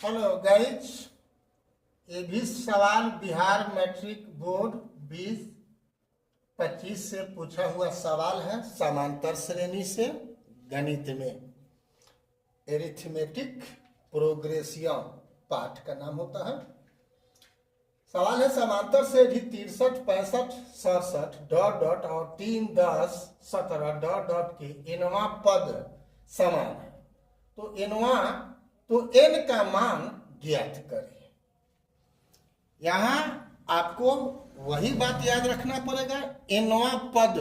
Hello guys, ये भी सवाल बिहार मैट्रिक बोर्ड 2025 से पूछा हुआ सवाल है। समांतर श्रेणी से गणित में एरिथमेटिक प्रोग्रेशन पाठ का नाम होता है। सवाल है समांतर से भी 63, 65, 67 डॉट डॉट और 3, 10, 17 डॉट डॉट के एनवा पद समान है, तो एन का मान ज्ञात करें। यहां आपको वही बात याद रखना पड़ेगा, एनवा पद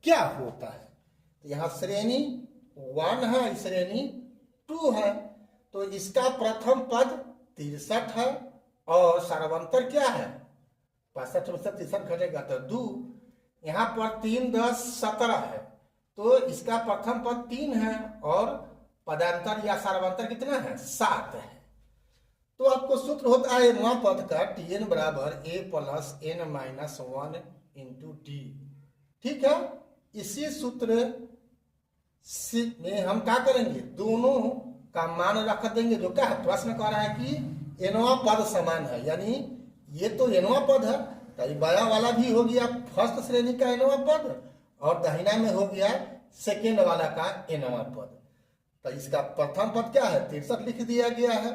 क्या होता है। तो यहाँ श्रेणी 1 है, श्रेणी 2 है, तो इसका प्रथम पद 63 है और सार्वंतर क्या है 65, 63 घटेगा तो 2। यहाँ पर 3, 10, 17 है, तो इसका प्रथम पद 3 है और पदांतर या सार्वंतर कितना है 7 है। तो आपको सूत्र होता है एनवा पद का Tn बराबर a plus n minus 1 into T. ठीक है, इसी सूत्र में हम क्या करेंगे, दोनों का मान रख देंगे। जो क्या है, प्रश्न कह रहा है कि एनवा पद समान है, यानी ये तो एनवा पद है, तो बाया वाला भी हो गया फर्स्ट श्रेणी का एनवा पद और दाहिना में हो गया सेकेंड वाला का एनवा पद। तो इसका प्रथम पद क्या है 63 लिख दिया गया है।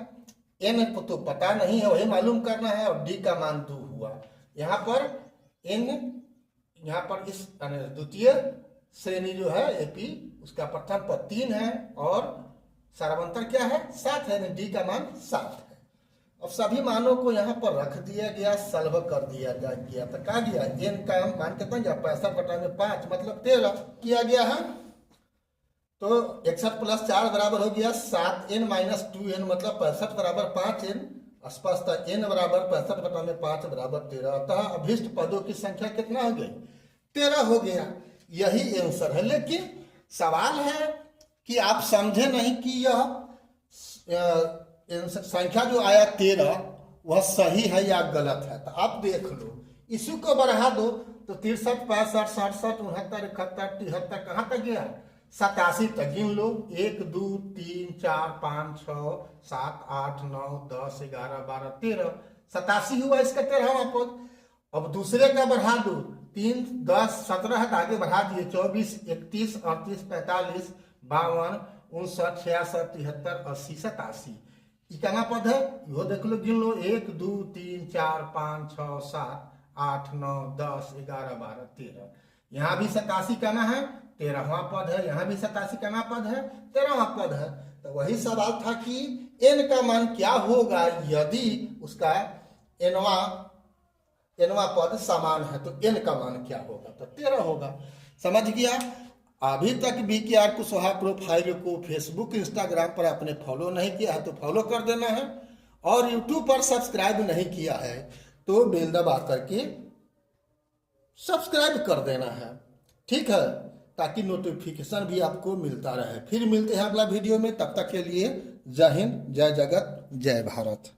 एन तो पता नहीं है, वही मालूम करना है, और डी का मान 2 हुआ। यहाँ पर एन, यहाँ पर इस द्वितीय श्रेणी जो है एपी, उसका प्रथम पद 3 है और सार्वंतर क्या है 7 है, डी का मान 7 है। अब सभी मानों को यहाँ पर रख दिया गया, सॉल्व कर दिया गया। तो क्या दिया, एन का मान कितना गया 65/5 मतलब 13 किया गया है। तो 61 प्लस 4 बराबर हो गया 7n माइनस 2n मतलब 65 बराबर 5n। स्पष्ट n बराबर 65/5 बराबर 13। अतः अभिष्ट पदों की संख्या कितना हो गई 13 हो गया। यही आंसर है। लेकिन सवाल है कि आप समझे नहीं कि यह संख्या जो आया 13 वह सही है या गलत है। तो आप देख लो, इसी को बढ़ा दो तो 63, 65, 67, 69, 71, 73 कहाँ तक गया 87 तक गिन लो। 1, 2, 3, 4, 5, 6, 7, 8, 9, 10, 11, 12, 13, 87 हुआ इसका 13वां पद। अब दूसरे का बढ़ा दो, 3, 10, 17 है, आगे बढ़ा दिए 24, 31, 38, 45, 52, 59, 66, 73, 80, 87। इकाना पद है, यो देख लो, गिन लो 1, 2, 3, 4, 5, 6, 7, 8, 9, 10, 11, 12, 13। यहाँ भी 87 कहना है 13वां पद है, यहाँ भी 87 कहना पद है 13वां पद है। तो वही सवाल था कि n का मान क्या होगा यदि उसका एनवा पद समान है, तो n का मान क्या होगा, तो 13 होगा। समझ गया। अभी तक BKR कुशवाहा प्रोफाइल को फेसबुक इंस्टाग्राम पर आपने फॉलो नहीं किया है तो फॉलो कर देना है, और यूट्यूब पर सब्सक्राइब नहीं किया है तो बेल दबा करके सब्सक्राइब कर देना है। ठीक है, ताकि नोटिफिकेशन भी आपको मिलता रहे। फिर मिलते हैं अगला वीडियो में, तब तक के लिए जय हिंद, जय जगत, जय भारत।